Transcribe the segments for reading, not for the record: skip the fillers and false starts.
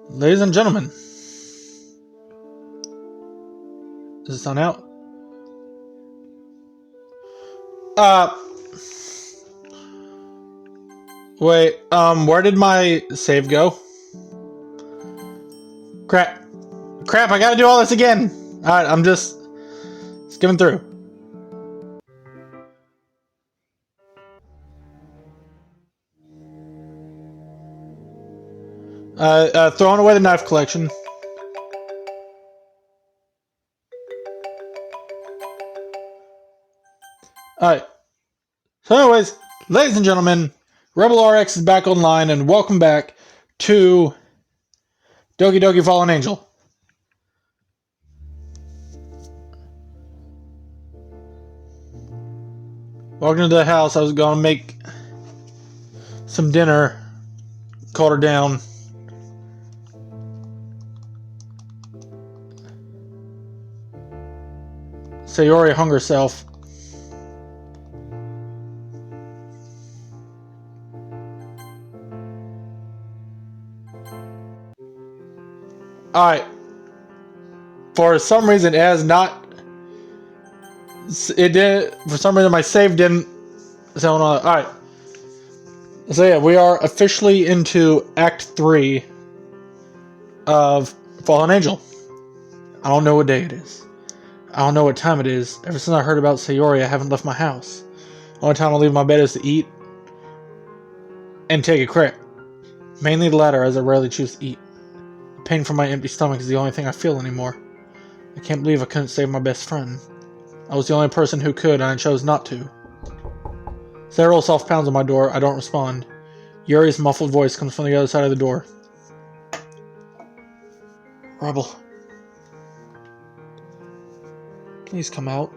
Ladies and gentlemen, is this on out? Uh, Wait, where did my save go? Crap. Crap, I gotta do all this again! Alright, I'm just skimming through. Throwing away the knife collection. Alright. So anyways, ladies and gentlemen, Rebel RX is back online, and welcome back to Doki Doki Fallen Angel. Walking into the house, I was gonna make some dinner. Called her down. Sayori hung herself. Alright. For some reason, it has not. It did. For some reason, my save didn't. So, alright. So, yeah, we are officially into Act 3 of Fallen Angel. I don't know what day it is. I don't know what time it is. Ever since I heard about Sayori, I haven't left my house. The only time I leave my bed is to eat and take a crap. Mainly the latter, as I rarely choose to eat. The pain from my empty stomach is the only thing I feel anymore. I can't believe I couldn't save my best friend. I was the only person who could, and I chose not to. Several soft pounds on my door. I don't respond. Yuri's muffled voice comes from the other side of the door. Rebel. Please come out.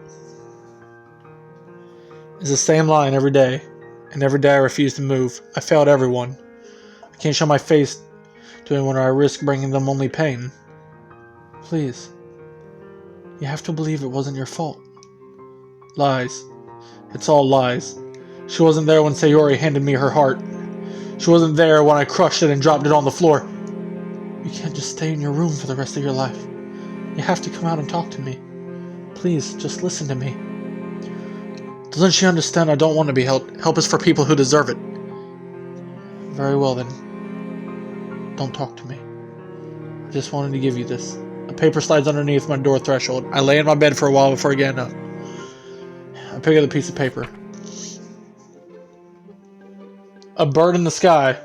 It's the same line every day, and every day I refuse to move. I failed everyone. I can't show my face to anyone or I risk bringing them only pain. Please. You have to believe it wasn't your fault. Lies. It's all lies. She wasn't there when Sayori handed me her heart. She wasn't there when I crushed it and dropped it on the floor. You can't just stay in your room for the rest of your life. You have to come out and talk to me. Please, just listen to me. Doesn't she understand I don't want to be helped? Help is for people who deserve it. Very well then. Don't talk to me. I just wanted to give you this. A paper slides underneath my door threshold. I lay in my bed for a while before getting up. I pick up the piece of paper. A bird in the sky.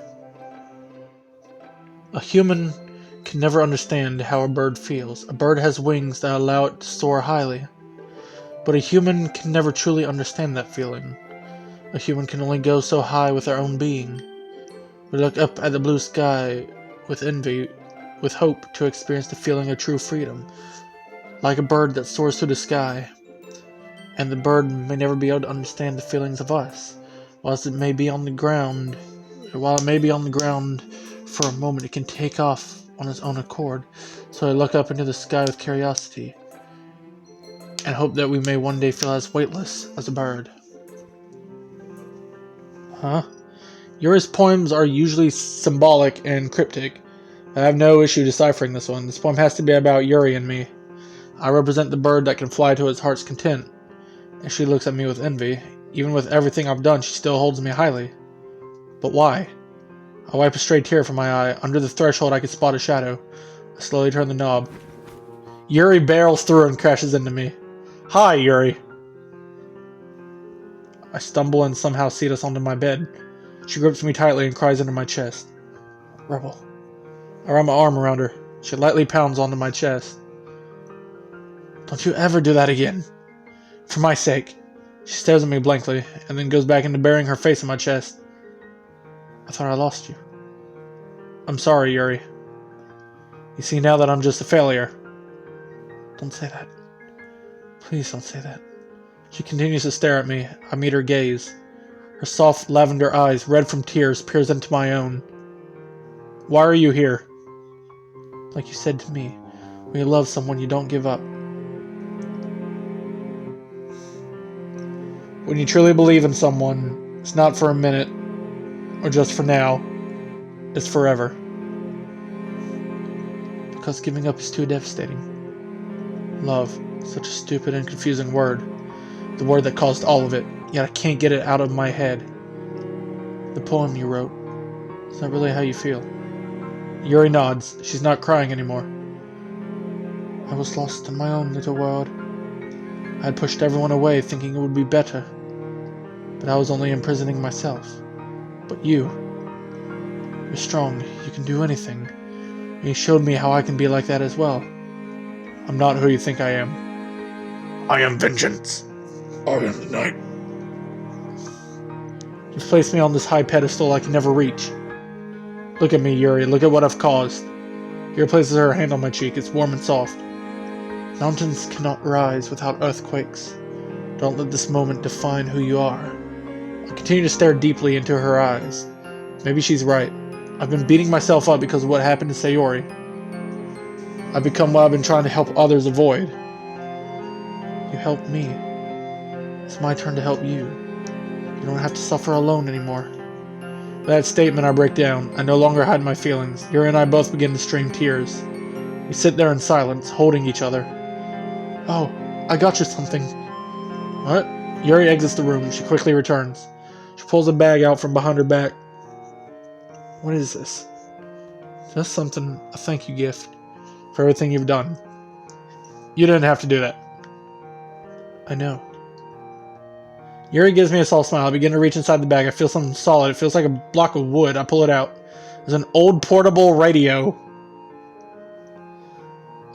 A human can never understand how a bird feels. A bird has wings that allow it to soar highly. But a human can never truly understand that feeling. A human can only go so high with their own being. We look up at the blue sky with envy, with hope to experience the feeling of true freedom. Like a bird that soars through the sky. And the bird may never be able to understand the feelings of us. While it may be on the ground for a moment, it can take off on its own accord. So I look up into the sky with curiosity, and hope that we may one day feel as weightless as a bird. Huh? Yuri's poems are usually symbolic and cryptic. I have no issue deciphering this one. This poem has to be about Yuri and me. I represent the bird that can fly to its heart's content, and she looks at me with envy. Even with everything I've done, she still holds me highly. But why? I wipe a stray tear from my eye. Under the threshold, I can spot a shadow. I slowly turn the knob. Yuri barrels through and crashes into me. Hi, Yuri. I stumble and somehow seat us onto my bed. She grips me tightly and cries into my chest. Rebel. I run my arm around her. She lightly pounds onto my chest. Don't you ever do that again. For my sake. She stares at me blankly, and then goes back into burying her face in my chest. I thought I lost you. I'm sorry, Yuri. You see now that I'm just a failure. Don't say that. Please don't say that. She continues to stare at me. I meet her gaze. Her soft lavender eyes, red from tears, peers into my own. Why are you here? Like you said to me, when you love someone, you don't give up. When you truly believe in someone, it's not for a minute, or just for now. It's forever. because giving up is too devastating. Love, such a stupid and confusing word. The word that caused all of it, yet I can't get it out of my head. The poem you wrote, is that really how you feel? Yuri nods. She's not crying anymore. I was lost in my own little world. I had pushed everyone away thinking it would be better. But I was only imprisoning myself. But you're strong. You can do anything. And you showed me how I can be like that as well. I'm not who you think I am. I am vengeance. I am the night. You've placed me on this high pedestal I can never reach. Look at me, Yuri. Look at what I've caused. Yuri places her hand on my cheek. It's warm and soft. Mountains cannot rise without earthquakes. Don't let this moment define who you are. I continue to stare deeply into her eyes. Maybe she's right. I've been beating myself up because of what happened to Sayori. I've become what I've been trying to help others avoid. You helped me. It's my turn to help you. You don't have to suffer alone anymore. With that statement, I break down. I no longer hide my feelings. Yuri and I both begin to stream tears. We sit there in silence, holding each other. Oh, I got you something. What? Yuri exits the room. She quickly returns. She pulls a bag out from behind her back. What is this? Just something, a thank you gift for everything you've done. You didn't have to do that. I know. Yuri gives me a soft smile. I begin to reach inside the bag. I feel something solid. It feels like a block of wood. I pull it out. There's an old portable radio.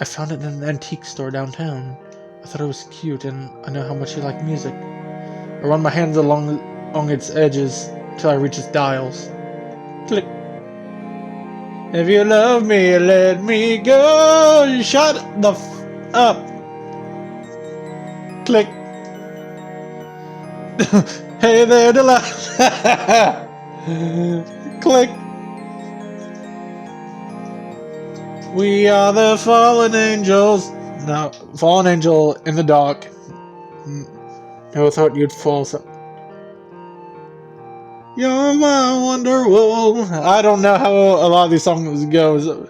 I found it in an antique store downtown. I thought it was cute, and I know how much you like music. I run my hands along its edges until I reach its dials. Click. If you love me, let me go. Shut the f up. Click. Hey there, Delilah. Click. We are the fallen angels. No, fallen angel in the dark. Never thought you'd fall so. You're my Wonderwall. I don't know how a lot of these songs go.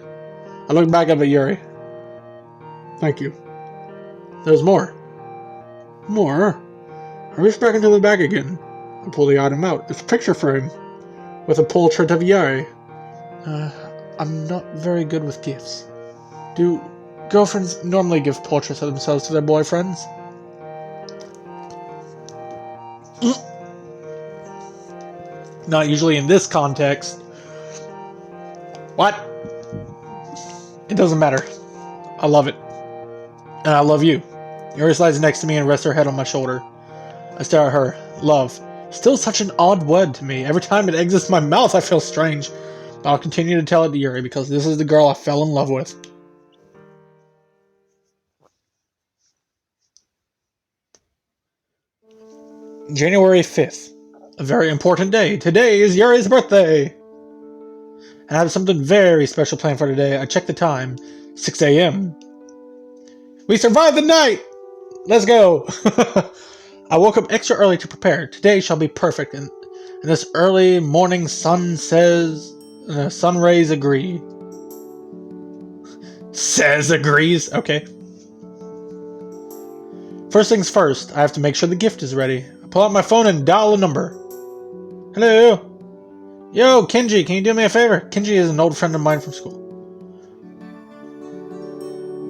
I look back up at Yuri. Thank you. There's more. More? I reach back into the bag again. I pull the item out. It's a picture frame with a portrait of Yuri. I'm not very good with gifts. Do girlfriends normally give portraits of themselves to their boyfriends? Not usually in this context. What? It doesn't matter. I love it. And I love you. Yuri slides next to me and rests her head on my shoulder. I stare at her. Love. Still such an odd word to me. Every time it exits my mouth, I feel strange. But I'll continue to tell it to Yuri because this is the girl I fell in love with. January 5th. A very important day. Today is Yuri's birthday. And I have something very special planned for today. I checked the time. 6 a.m. We survived the night! Let's go! I woke up extra early to prepare. Today shall be perfect. And this early morning sun says... sun rays agree. Says agrees. Okay. First things first, I have to make sure the gift is ready. I pull out my phone and dial a number. Hello? Yo, Kenji, can you do me a favor? Kenji is an old friend of mine from school.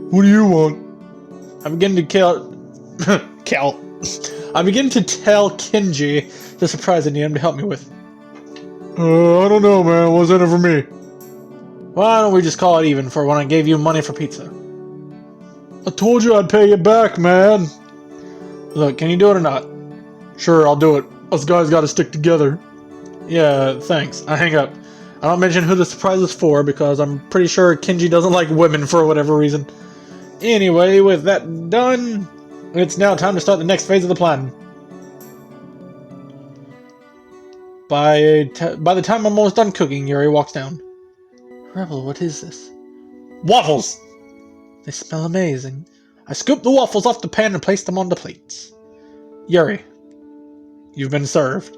What do you want? I begin to I begin to tell Kenji the surprise I need him to help me with. I don't know, man. What's in it for me? Why don't we just call it even for when I gave you money for pizza? I told you I'd pay you back, man. Look, can you do it or not? Sure, I'll do it. Us guys gotta stick together. Yeah, thanks. I hang up. I don't mention who the surprise is for because I'm pretty sure Kenji doesn't like women for whatever reason. Anyway, with that done, it's now time to start the next phase of the plan. By the time I'm almost done cooking, Yuri walks down. Rebel, what is this? Waffles! They smell amazing. I scoop the waffles off the pan and place them on the plates. Yuri, you've been served.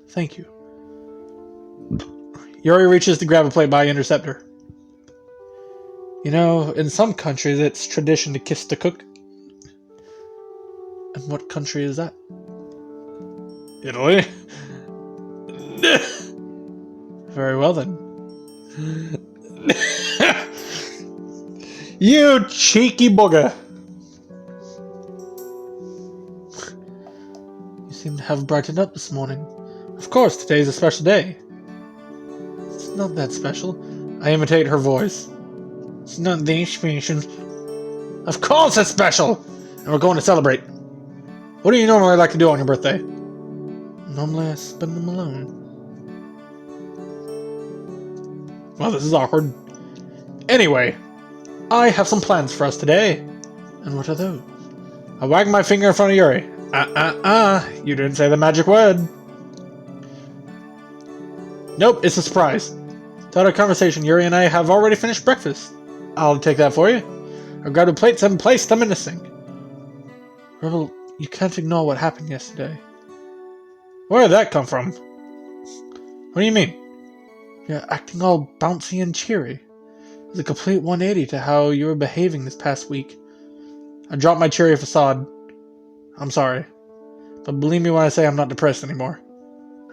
Thank you. Yuri reaches to grab a plate, but I intercept her. You know, in some countries it's tradition to kiss the cook. And what country is that? Italy? Very well then. You cheeky booger! You seem to have brightened up this morning. Of course, today's a special day. It's not that special. I imitate her voice. It's not that special. Of course it's special! And we're going to celebrate. What do you normally like to do on your birthday? Normally I spend them alone. Well, this is awkward. Anyway, I have some plans for us today. And what are those? I wag my finger in front of Yuri. You didn't say the magic word. Nope, it's a surprise. To our conversation, Yuri and I have already finished breakfast. I'll take that for you. I've grabbed the plates and placed them in the sink. Rebel, you can't ignore what happened yesterday. Where did that come from? What do you mean? You're acting all bouncy and cheery. It's a complete 180 to how you were behaving this past week. I dropped my cheery facade. I'm sorry. But believe me when I say I'm not depressed anymore.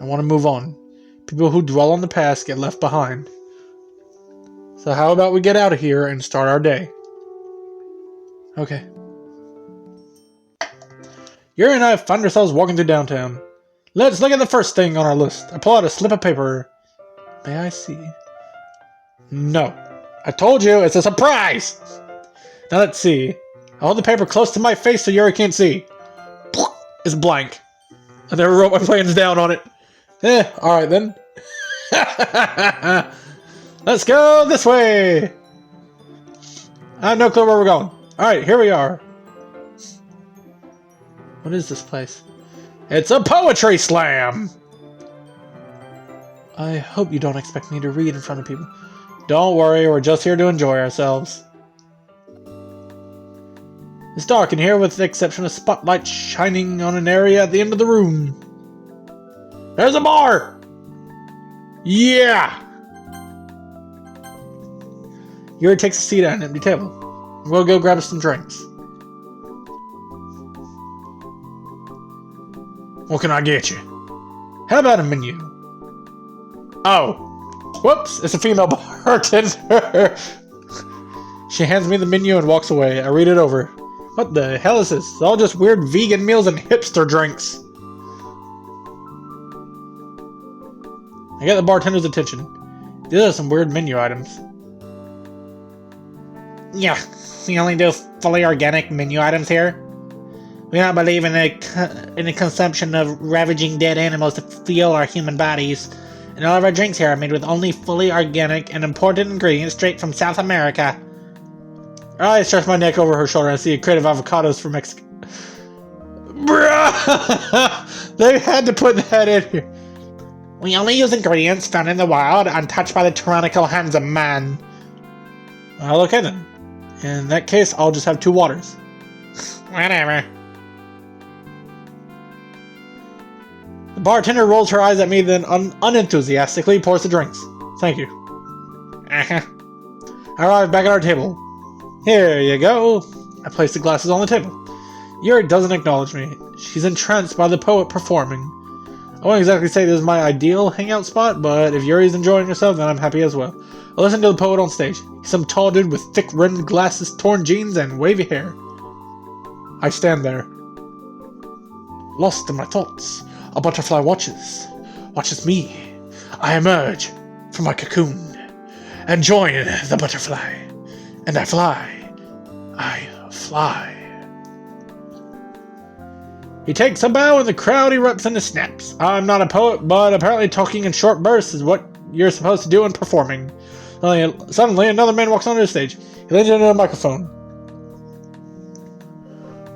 I want to move on. People who dwell on the past get left behind. So how about we get out of here and start our day? Okay. Yuri and I find ourselves walking through downtown. Let's look at the first thing on our list. I pull out a slip of paper. May I see? No. I told you, it's a surprise! Now let's see. I hold the paper close to my face so Yuri can't see. It's blank. I never wrote my plans down on it. Alright then. Let's go this way! I have no clue where we're going. Alright, here we are. What is this place? It's a poetry slam! I hope you don't expect me to read in front of people. Don't worry, we're just here to enjoy ourselves. It's dark in here with the exception of spotlight shining on an area at the end of the room. There's a bar! Yeah! Yuri takes a seat at an empty table. We'll go grab us some drinks. What can I get you? How about a menu? Oh. Whoops, it's a female bartender. She hands me the menu and walks away. I read it over. What the hell is this? It's all just weird vegan meals and hipster drinks. I get the bartender's attention. These are some weird menu items. Yeah, we only do fully organic menu items here. We don't believe in the consumption of ravaging dead animals to fuel our human bodies. And all of our drinks here are made with only fully organic and imported ingredients straight from South America. I stretch my neck over her shoulder and see a crate of avocados from Mexico. Bruh! They had to put that in here. We only use ingredients found in the wild, untouched by the tyrannical hands of man. Well, okay then. In that case, I'll just have 2 waters. Whatever. The bartender rolls her eyes at me, then unenthusiastically pours the drinks. Thank you. I arrive back at our table. Here you go. I place the glasses on the table. Yuri doesn't acknowledge me. She's entranced by the poet performing. I won't exactly say this is my ideal hangout spot, but if Yuri's enjoying herself, then I'm happy as well. I listen to the poet on stage. He's some tall dude with thick-rimmed glasses, torn jeans, and wavy hair. I stand there. Lost in my thoughts, a butterfly watches me. I emerge from my cocoon and join the butterfly. And I fly. He takes a bow and the crowd erupts into snaps. I'm not a poet, but apparently talking in short bursts is what you're supposed to do in performing. Suddenly, another man walks onto the stage. He leans into a microphone.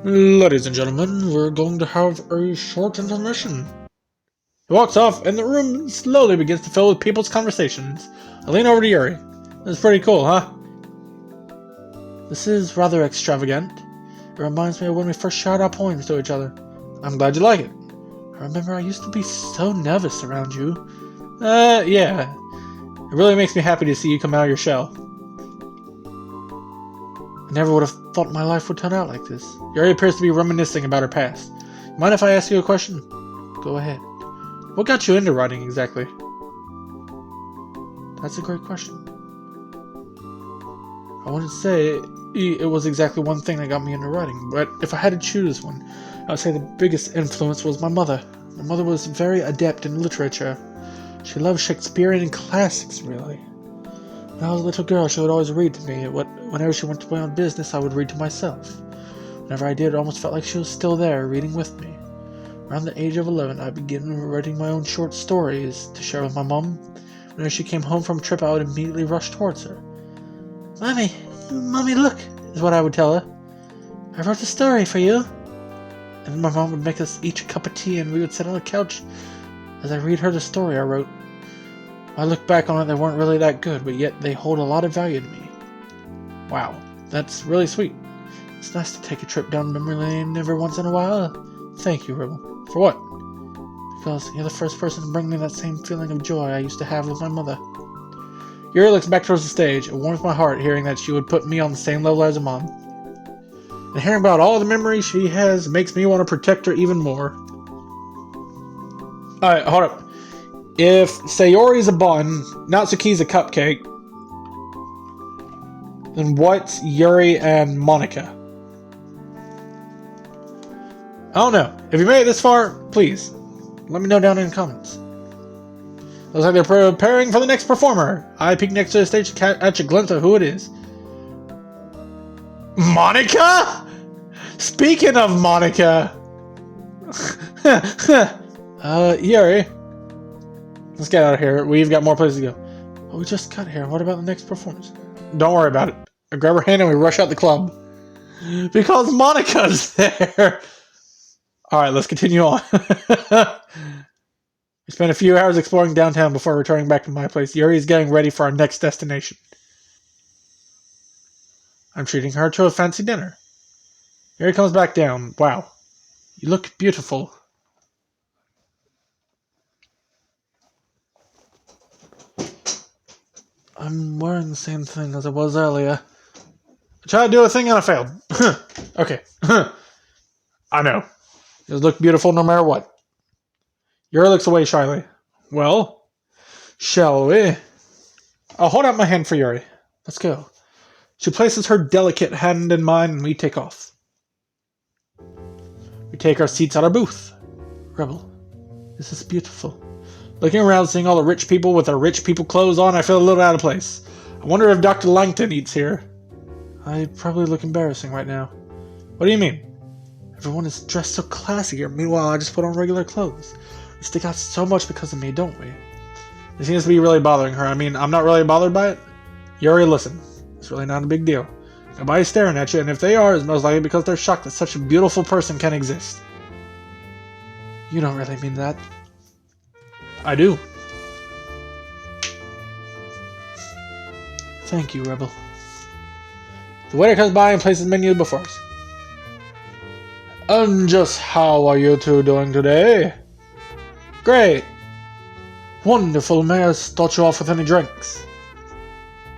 Ladies and gentlemen, we're going to have a short intermission. He walks off, and the room slowly begins to fill with people's conversations. I lean over to Yuri. This is pretty cool, huh? This is rather extravagant. It reminds me of when we first shared our poems to each other. I'm glad you like it. I remember I used to be so nervous around you. Yeah. It really makes me happy to see you come out of your shell. I never would have thought my life would turn out like this. Yuri appears to be reminiscing about her past. Mind if I ask you a question? Go ahead. What got you into writing exactly? That's a great question. I wouldn't say it was exactly one thing that got me into writing, but if I had to choose one, I would say the biggest influence was my mother. My mother was very adept in literature. She loved Shakespearean classics, really. When I was a little girl, she would always read to me. Whenever she went away on business, I would read to myself. Whenever I did, it almost felt like she was still there, reading with me. Around the age of 11, I began writing my own short stories to share with my mom. Whenever she came home from a trip, I would immediately rush towards her. Mommy, look, is what I would tell her. I wrote a story for you. And my mom would make us each a cup of tea, and we would sit on the couch as I read her the story I wrote. When I look back on it, they weren't really that good, but yet they hold a lot of value to me. Wow, that's really sweet. It's nice to take a trip down memory lane every once in a while. Thank you, Rebel. For what? Because you're the first person to bring me that same feeling of joy I used to have with my mother. Yuri looks back towards the stage. It warms my heart hearing that she would put me on the same level as her mom. And hearing about all the memories she has makes me want to protect her even more. Alright, hold up. If Sayori's a bun, Natsuki's a cupcake, then what's Yuri and Monica? I don't know. If you made it this far, please, let me know down in the comments. Looks like they're preparing for the next performer. I peek next to the stage to catch a glimpse of who it is. Monica? Speaking of Monica. Yuri. Let's get out of here. We've got more places to go. Oh, we just got here. What about the next performance? Don't worry about it. I grab her hand and we rush out the club. Because Monica's there. Alright, let's continue on. We spent a few hours exploring downtown before returning back to my place. Yuri is getting ready for our next destination. I'm treating her to a fancy dinner. Yuri comes back down. Wow. You look beautiful. I'm wearing the same thing as I was earlier. I tried to do a thing and I failed. Okay. I know. You look beautiful no matter what. Yuri looks away shyly. Well, shall we? I'll hold out my hand for Yuri. Let's go. She places her delicate hand in mine and we take off. We take our seats at our booth. Rebel, this is beautiful. Looking around, seeing all the rich people with their rich people clothes on, I feel a little out of place. I wonder if Dr. Langton eats here. I probably look embarrassing right now. What do you mean? Everyone is dressed so classy here. Meanwhile, I just put on regular clothes. We stick out so much because of me, don't we? It seems to be really bothering her. I mean, I'm not really bothered by it. Yuri, listen. It's really not a big deal. Nobody's staring at you, and if they are, it's most likely because they're shocked that such a beautiful person can exist. You don't really mean that. I do. Thank you, Rebel. The waiter comes by and places the menu before us. And just how are you two doing today? Great. Wonderful. May I start you off with any drinks?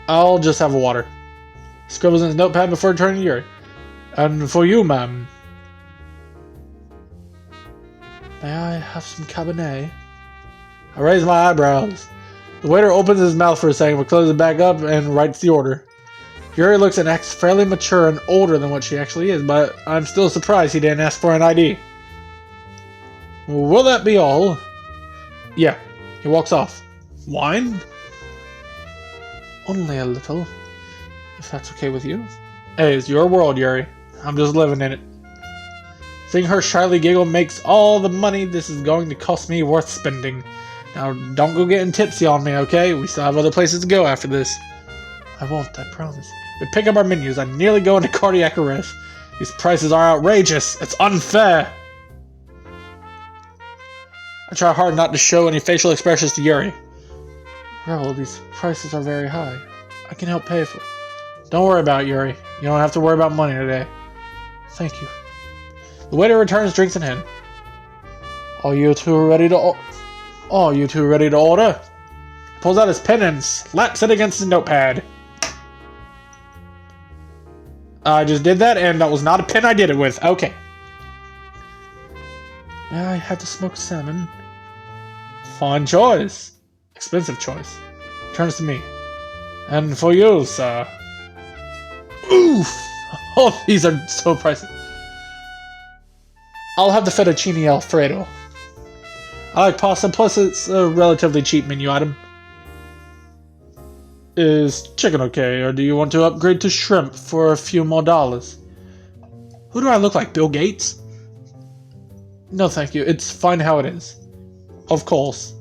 I'll just have a water. He scribbles in his notepad before turning to Yuri. And for you, ma'am. May I have some Cabernet? I raise my eyebrows. The waiter opens his mouth for a second, but closes it back up and writes the order. Yuri looks and acts fairly mature and older than what she actually is, but I'm still surprised he didn't ask for an ID. Will that be all? Yeah. He walks off. Wine? Only a little, if that's okay with you. Hey, it's your world, Yuri. I'm just living in it. Seeing her shyly giggle makes all the money this is going to cost me worth spending. Now, don't go getting tipsy on me, okay? We still have other places to go after this. I won't, I promise. We pick up our menus. I nearly go into cardiac arrest. These prices are outrageous. It's unfair. I try hard not to show any facial expressions to Yuri. Rebel, these prices are very high. I can help pay for it. Don't worry about it, Yuri. You don't have to worry about money today. Thank you. The waiter returns drinks in hand. Are you two ready to order? Pulls out his pen and slaps it against his notepad. I just did that, and that was not a pen I did it with. Okay. I had to smoke salmon. Fine choice. Expensive choice. Turns to me. And for you, sir. Oof! Oh, these are so pricey. I'll have the fettuccine alfredo. I like pasta, plus it's a relatively cheap menu item. Is chicken okay, or do you want to upgrade to shrimp for a few more dollars? Who do I look like, Bill Gates? No thank you, it's fine how it is. Of course.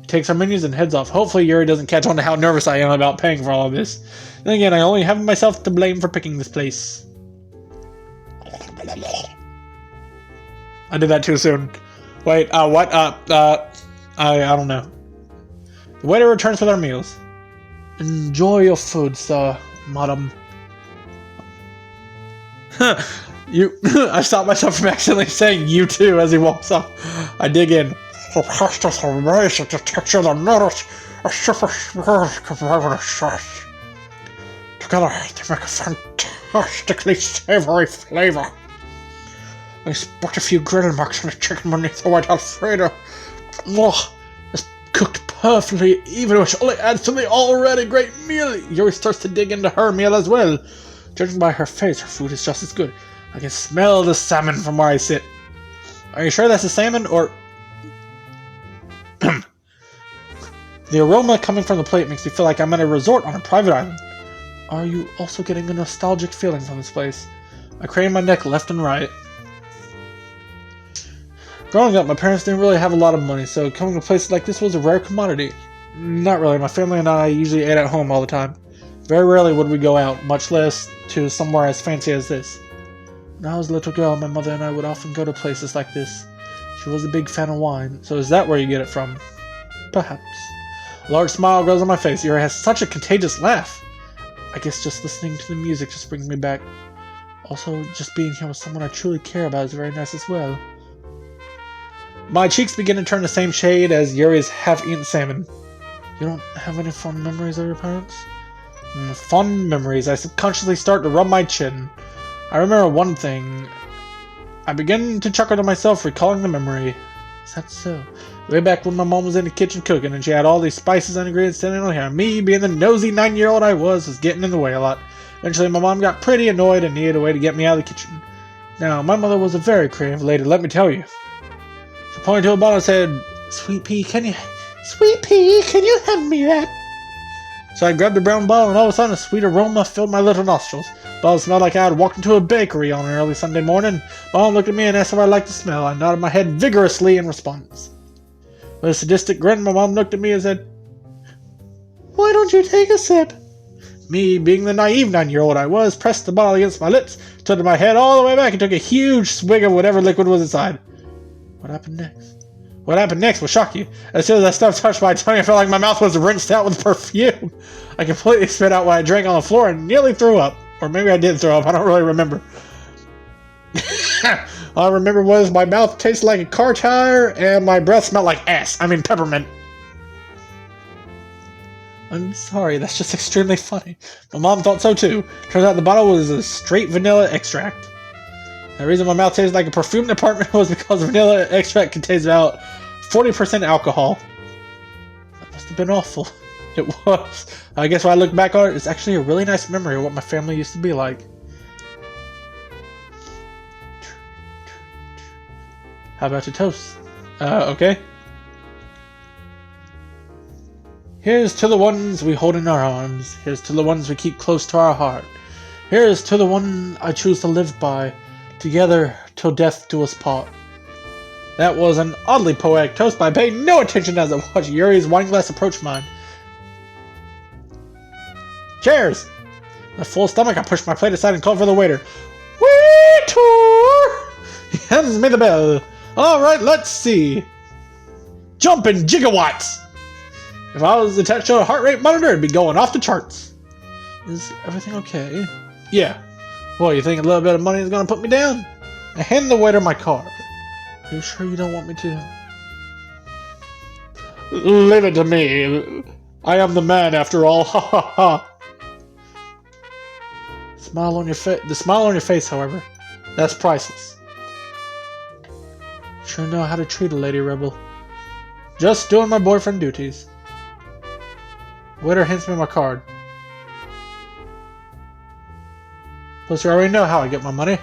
He takes our menus and heads off. Hopefully Yuri doesn't catch on to how nervous I am about paying for all of this. Then again, I only have myself to blame for picking this place. I did that too soon. Wait, what? I don't know. The waiter returns with our meals. Enjoy your food, sir, madam. I stopped myself from accidentally saying you too as he walks off. I dig in. Together, they make a fantastically savory flavor. I spot a few grill marks on the chicken beneath the white Alfredo. Oh, it's cooked perfectly, even which only adds to the already great meal. Yuri starts to dig into her meal as well. Judging by her face, her food is just as good. I can smell the salmon from where I sit. Are you sure that's a salmon, or... The aroma coming from the plate makes me feel like I'm at a resort on a private island. Are you also getting a nostalgic feeling from this place? I crane my neck left and right. Growing up, my parents didn't really have a lot of money, so coming to places like this was a rare commodity. Not really. My family and I usually ate at home all the time. Very rarely would we go out, much less to somewhere as fancy as this. When I was a little girl, my mother and I would often go to places like this. She was a big fan of wine, so is that where you get it from? Perhaps. A large smile grows on my face. Yuri has such a contagious laugh. I guess just listening to the music just brings me back. Also, just being here with someone I truly care about is very nice as well. My cheeks begin to turn the same shade as Yuri's half-eaten salmon. You don't have any fond memories of your parents? Fond memories. I subconsciously start to rub my chin. I remember one thing. I begin to chuckle to myself, recalling the memory. Is that so? Way back when my mom was in the kitchen cooking and she had all these spices and ingredients sitting on here. Me, being the nosy 9-year-old I was getting in the way a lot. Eventually my mom got pretty annoyed and needed a way to get me out of the kitchen. Now, my mother was a very creative lady, let me tell you. She pointed to a bottle and said, Sweet pea, can you hand me that? So I grabbed the brown bottle and all of a sudden a sweet aroma filled my little nostrils. The bottle smelled like I had walked into a bakery on an early Sunday morning. Mom looked at me and asked if I liked the smell. I nodded my head vigorously in response. With a sadistic grin, my mom looked at me and said, Why don't you take a sip? Me, being the naive 9-year-old I was, pressed the bottle against my lips, tilted my head all the way back and took a huge swig of whatever liquid was inside. What happened next? What happened next will shock you. As soon as that stuff touched my tongue, I felt like my mouth was rinsed out with perfume. I completely spit out what I drank on the floor and nearly threw up. Or maybe I did throw up, I don't really remember. All I remember was my mouth tasted like a car tire and my breath smelled like ass. I mean peppermint. I'm sorry, that's just extremely funny. My mom thought so too. Turns out the bottle was a straight vanilla extract. The reason my mouth tasted like a perfume department was because vanilla extract contains about 40% alcohol. That must have been awful. It was. I guess when I look back on it, it's actually a really nice memory of what my family used to be like. How about your toast? Okay. Here's to the ones we hold in our arms. Here's to the ones we keep close to our heart. Here's to the one I choose to live by. Together till death do us part. That was an oddly poetic toast, but I paid no attention as I watched Yuri's wine glass approach mine. Cheers! With a full stomach, I pushed my plate aside and called for the waiter. Waiter! He hands me the bell. Alright, let's see. Jumping gigawatts! If I was attached to a heart rate monitor, it'd be going off the charts. Is everything okay? Yeah. What, you think a little bit of money is going to put me down? I hand the waiter my card. Are you sure you don't want me to? Leave it to me. I am the man after all. Ha ha ha. The smile on your face, however, that's priceless. Sure know how to treat a lady rebel. Just doing my boyfriend duties. Waiter hands me my card. Plus, you already know how I get my money.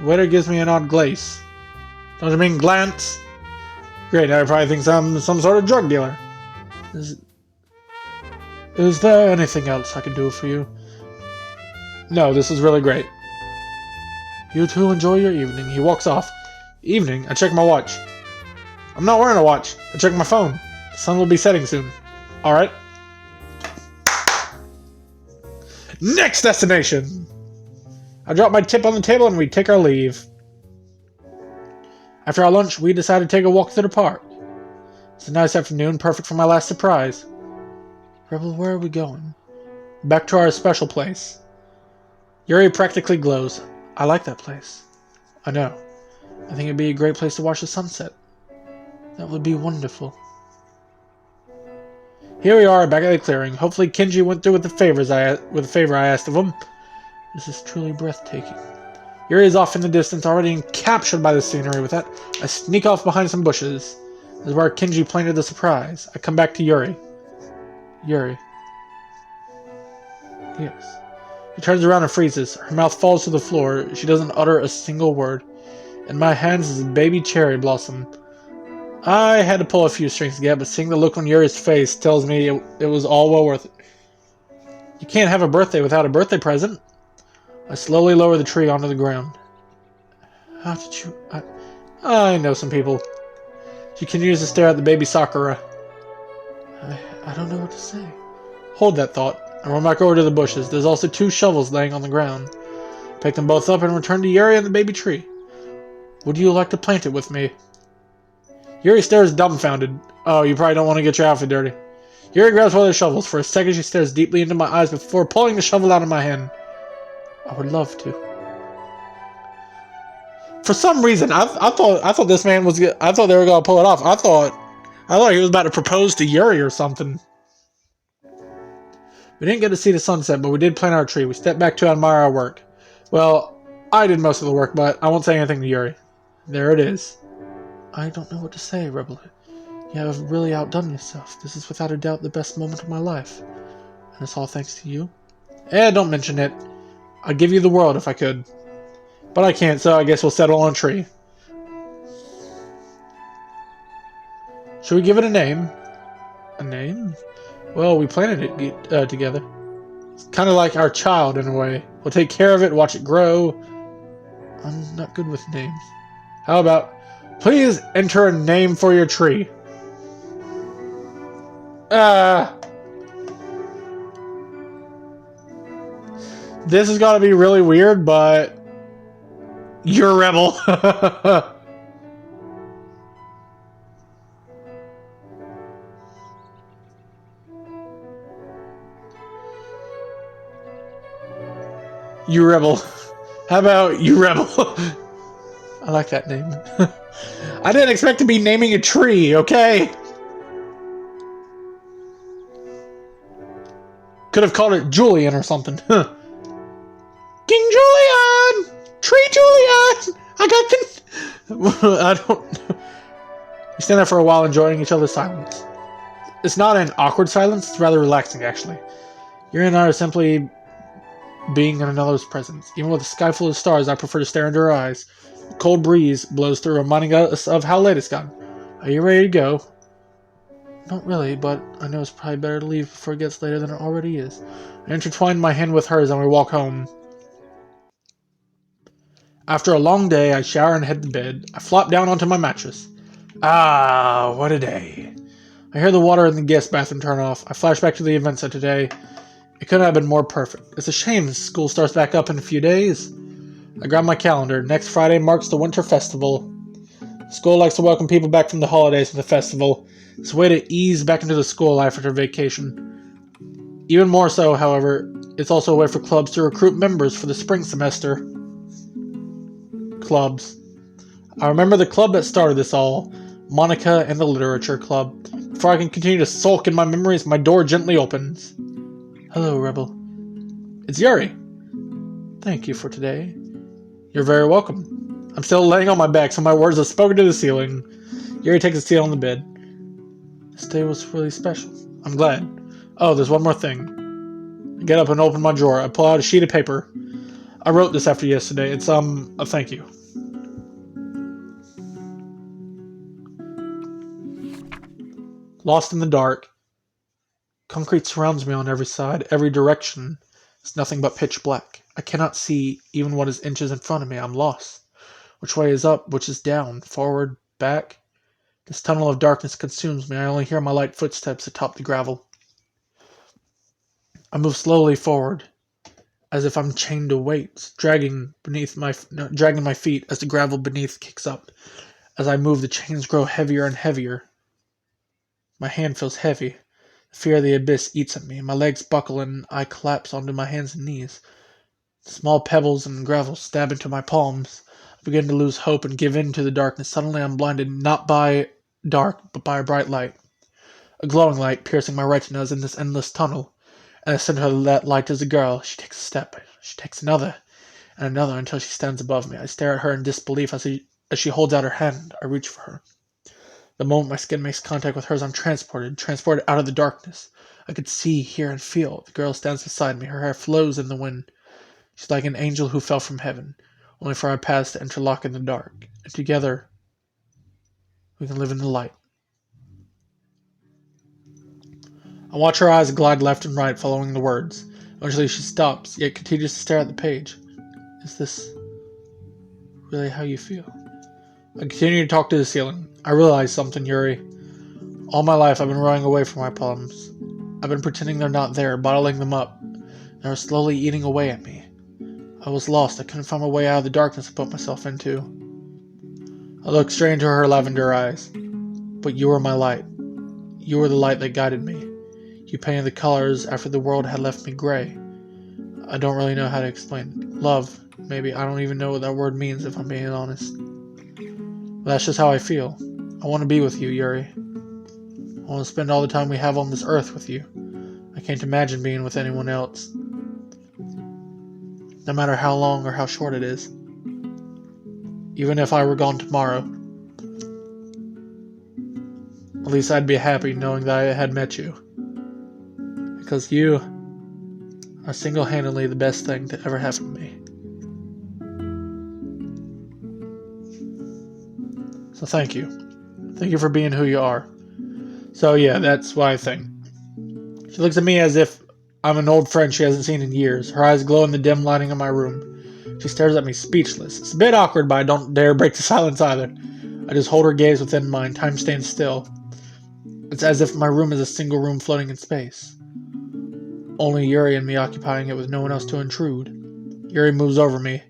Waiter gives me an odd glaze. Don't you mean glance? Great, now he probably thinks I'm some sort of drug dealer. Is there anything else I can do for you? No, this is really great. You two enjoy your evening. He walks off. Evening? I check my watch. I'm not wearing a watch. I check my phone. The sun will be setting soon. Alright. Next destination! I drop my tip on the table and we take our leave. After our lunch, we decide to take a walk to the park. It's a nice afternoon, perfect for my last surprise. Rebel, where are we going? Back to our special place. Yuri practically glows. I like that place. I know. I think it'd be a great place to watch the sunset. That would be wonderful. Here we are, back at the clearing. Hopefully Kenji went through with the favor I asked of him. This is truly breathtaking. Yuri is off in the distance, already encaptured by the scenery. With that, I sneak off behind some bushes. This is where Kenji planted the surprise. I come back to Yuri. Yuri. Yes. She turns around and freezes. Her mouth falls to the floor. She doesn't utter a single word. In my hands is a baby cherry blossom. I had to pull a few strings to get, but seeing the look on Yuri's face tells me it was all well worth it. You can't have a birthday without a birthday present. I slowly lower the tree onto the ground. How did you... I know some people. She continues to stare at the baby Sakura. I don't know what to say. Hold that thought. I run back over to the bushes. There's also 2 shovels laying on the ground. Pick them both up and return to Yuri and the baby tree. Would you like to plant it with me? Yuri stares dumbfounded. Oh, you probably don't want to get your outfit dirty. Yuri grabs one of the shovels. For a second she stares deeply into my eyes before pulling the shovel out of my hand. I would love to. For some reason, I thought this man was... I thought they were going to pull it off. I thought he was about to propose to Yuri or something. We didn't get to see the sunset, but we did plant our tree. We stepped back to admire our work. Well, I did most of the work, but I won't say anything to Yuri. There it is. I don't know what to say, Rebel. You have really outdone yourself. This is without a doubt the best moment of my life. And it's all thanks to you. Don't mention it. I'd give you the world if I could. But I can't, so I guess we'll settle on a tree. Should we give it a name? A name? Well, we planted it together. It's kind of like our child in a way. We'll take care of it, watch it grow. I'm not good with names. How about, please enter a name for your tree. This is gonna be really weird, but you're a rebel. You rebel. How about you rebel? I like that name. I didn't expect to be naming a tree, okay? Could have called it Julian or something. King Julian! Tree Julian! I don't know. We stand there for a while enjoying each other's silence. It's not an awkward silence, it's rather relaxing actually. Yuri and I are simply being in another's presence. Even with a sky full of stars, I prefer to stare into her eyes. A cold breeze blows through, reminding us of how late it's gotten. Are you ready to go? Not really, but I know it's probably better to leave before it gets later than it already is. I intertwine my hand with hers and we walk home. After a long day, I shower and head to bed. I flop down onto my mattress. Ah, what a day. I hear the water in the guest bathroom turn off. I flash back to the events of today. It couldn't have been more perfect. It's a shame school starts back up in a few days. I grab my calendar. Next Friday marks the Winter Festival. School likes to welcome people back from the holidays with a festival. It's a way to ease back into the school life after vacation. Even more so, however, it's also a way for clubs to recruit members for the spring semester. Clubs. I remember the club that started this all, Monica and the Literature Club. Before I can continue to sulk in my memories, my door gently opens. Hello, Rebel. It's Yuri. Thank you for today. You're very welcome. I'm still laying on my back, so my words have spoken to the ceiling. Yuri takes a seat on the bed. This day was really special. I'm glad. Oh, there's one more thing. I get up and open my drawer. I pull out a sheet of paper. I wrote this after yesterday. It's, a thank you. Lost in the dark. Concrete surrounds me on every side, every direction. It's nothing but pitch black. I cannot see even what is inches in front of me. I'm lost. Which way is up? Which is down? Forward? Back? This tunnel of darkness consumes me. I only hear my light footsteps atop the gravel. I move slowly forward, as if I'm chained to weights, dragging my feet as the gravel beneath kicks up. As I move, the chains grow heavier and heavier. My hand feels heavy. The fear of the abyss eats at me. My legs buckle and I collapse onto my hands and knees. Small pebbles and gravel stab into my palms. I begin to lose hope and give in to the darkness. Suddenly I'm blinded not by dark, but by a bright light. A glowing light piercing my retinas in this endless tunnel. And the center of that light is a girl. She takes a step. She takes another. And another until she stands above me. I stare at her in disbelief as she holds out her hand. I reach for her. The moment my skin makes contact with hers, I'm transported out of the darkness. I could see, hear, and feel. The girl stands beside me. Her hair flows in the wind. She's like an angel who fell from heaven, only for our paths to interlock in the dark. And together, we can live in the light. I watch her eyes glide left and right, following the words. Eventually she stops, yet continues to stare at the page. Is this really how you feel? I continue to talk to the ceiling. I realize something, Yuri. All my life I've been running away from my problems. I've been pretending they're not there, bottling them up. They were slowly eating away at me. I was lost. I couldn't find my way out of the darkness I put myself into. I looked straight into her lavender eyes. But you were my light. You were the light that guided me. You painted the colors after the world had left me gray. I don't really know how to explain it. Love, maybe. I don't even know what that word means, if I'm being honest. But that's just how I feel. I want to be with you, Yuri. I want to spend all the time we have on this earth with you. I can't imagine being with anyone else. No matter how long or how short it is. Even if I were gone tomorrow. At least I'd be happy knowing that I had met you. Because you are single-handedly the best thing to ever happen to me. So thank you. Thank you for being who you are. So yeah, that's what I think. She looks at me as if I'm an old friend she hasn't seen in years. Her eyes glow in the dim lighting of my room. She stares at me speechless. It's a bit awkward, but I don't dare break the silence either. I just hold her gaze within mine. Time stands still. It's as if my room is a single room floating in space. Only Yuri and me occupying it with no one else to intrude. Yuri moves over me.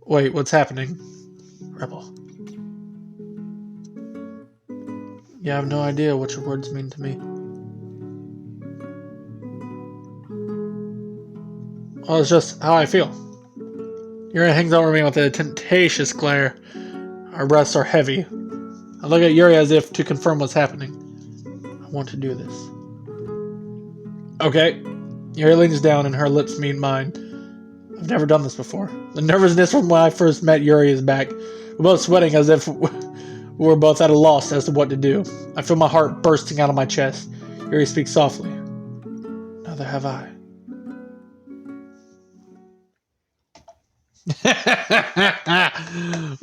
Wait, what's happening? Rebel. Yeah, I have no idea what your words mean to me. Well, it's just how I feel. Yuri hangs over me with a tentacious glare. Our breaths are heavy. I look at Yuri as if to confirm what's happening. I want to do this. Okay. Yuri leans down and her lips meet mine. I've never done this before. The nervousness from when I first met Yuri is back. We're both sweating as if we're both at a loss as to what to do. I feel my heart bursting out of my chest. Yuri speaks softly. Neither have I.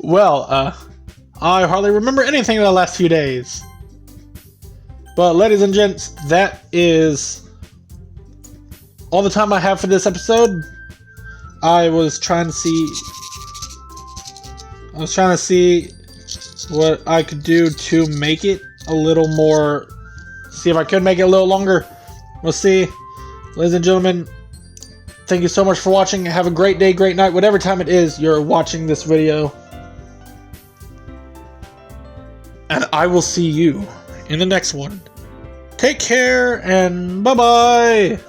Well, I hardly remember anything in the last few days. But ladies and gents, that is all the time I have for this episode. I was trying to see what I could do to make it a little more, see if I could make it a little longer. We'll see. Ladies and gentlemen, thank you so much for watching. Have a great day, great night, whatever time it is you're watching this video. And I will see you in the next one. Take care and bye-bye.